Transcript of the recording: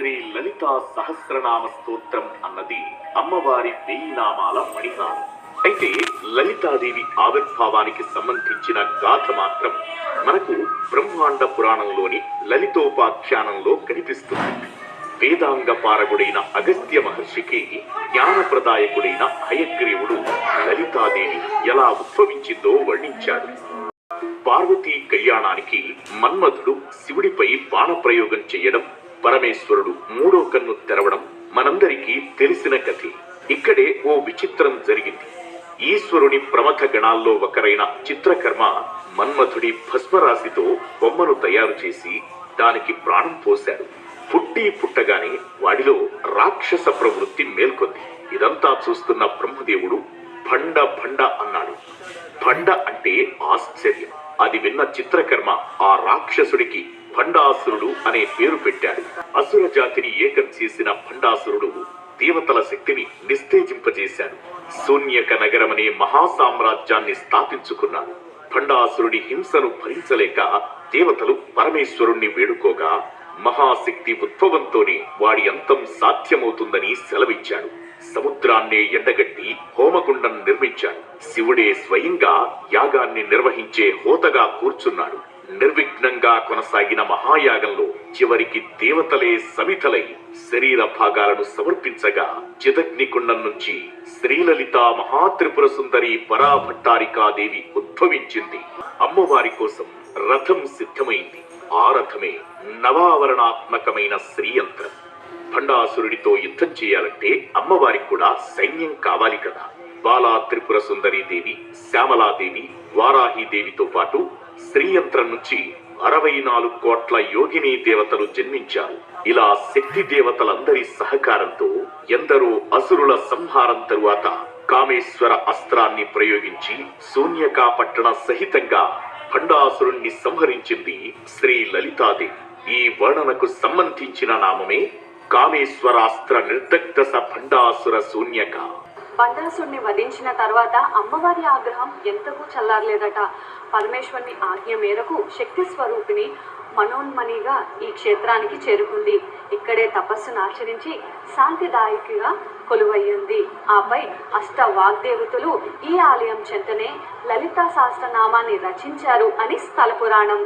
శ్రీ లలితా సహస్రనామ స్తోత్రం అన్నది అమ్మవారి 1000 నామాల మణిహారం. అయితే లలితాదేవి ఆవిర్భావానికి సంబంధించిన గాథ మాత్రం మనకు బ్రహ్మాండ పురాణంలోని లలితోపాఖ్యానంలో కనిపిస్తుంది. వేదాంగ పారగుడైన అగస్త్య మహర్షికి జ్ఞానప్రదాయకుడైన హయగ్రీవుడు లలితాదేవి ఎలా ఉద్భవించిందో వర్ణించాడు. పార్వతీ కళ్యాణానికి మన్మధుడు శివుడిపై బాణప్రయోగం చేయడం, పరమేశ్వరుడు 3వ కన్ను తెరవడం మనందరికీ తెలిసిన కథే. ఇక్కడే ఓ విచిత్రం జరిగింది. ఈశ్వరుని ప్రమథ గణాల్లో ఒకరైన చిత్రకర్మ మన్మధుడి భస్మరాశితో బొమ్మను తయారు చేసి దానికి ప్రాణం పోశాడు. పుట్టగానే వాడిలో రాక్షస ప్రవృత్తి మేల్కొంది. ఇదంతా చూస్తున్న బ్రహ్మదేవుడు భండ భండ అన్నాడు. భండ అంటే ఆశ్చర్యం. అది విన్న చిత్రకర్మ ఆ రాక్షసుడికి భండాసురుడు అనే పేరు పెట్టాడు. అసుర జాతిని ఏకం చేసిన భండాసురుడు దేవతల శక్తిని నిస్తేజింపజేశాడు. శూన్యక నగరమనే మహాసామ్రాజ్యాన్ని స్థాపించుకున్నాడు. భండాసురుడి హింసను భరించలేక దేవతలు పరమేశ్వరుణ్ణి వేడుకోగా మహాశక్తి ఉద్భవంతోనే వాడి అంతం సాధ్యమవుతుందని సెలవిచ్చాడు. సముద్రాన్నే ఎండగట్టి హోమగుండం నిర్మించాడు. శివుడే స్వయంగా యాగాన్ని నిర్వహించే హోతగా కూర్చున్నాడు. నిర్విఘ్నంగా కొనసాగిన మహాయాగంలో చివరికి దేవతలే సమితలై శరీర భాగాలను సమర్పించగా చిదగ్నికుండం నుంచి శ్రీలలిత మహాత్రిపుర సుందరి పరాభట్టారికాదేవి ఉద్భవించింది. అమ్మవారి కోసం రథం సిద్ధమైంది. ఆ రథమే నవావరణాత్మకమైన శ్రీయంత్రం. భండాసురుడితో యుద్ధం చేయాలంటే అమ్మవారికి కూడా సైన్యం కావాలి కదా. బాలా త్రిపుర సుందరీ దేవి, శ్యామలాదేవి, వారాహీదేవితో పాటు శ్రీయంత్రం నుంచి 64 కోట్ల యోగిని దేవతలు జన్మించారు. ఇలా శక్తి దేవతలందరి సహకారంతో ఎందరో అసురుల సంహారం తరువాత కామేశ్వర అస్త్రాన్ని ప్రయోగించి శూన్యకా పట్టణ సహితంగా భండాసురుణ్ణి సంహరించింది శ్రీ లలితాదేవి. ఈ వర్ణనకు సంబంధించిన నామమే కామేశ్వరాస్త్ర నిర్దగ్ధస భండాసుర శూన్యక. భండాసురుణ్ణి వధించిన తర్వాత అమ్మవారి ఆగ్రహం ఎంతకు చల్లారలేదట. పరమేశ్వరుని ఆజ్ఞ మేరకు శక్తి స్వరూపిణి మనోన్మణిగా ఈ క్షేత్రానికి చేరుకుంది. ఇక్కడే తపస్సును ఆచరించి శాంతిదాయకిగా కొలువయ్యింది. ఆపై అష్ట వాగ్దేవతలు ఈ ఆలయం చెంతనే లలితా సహస్రనామాన్ని రచించారు అని స్థల పురాణం.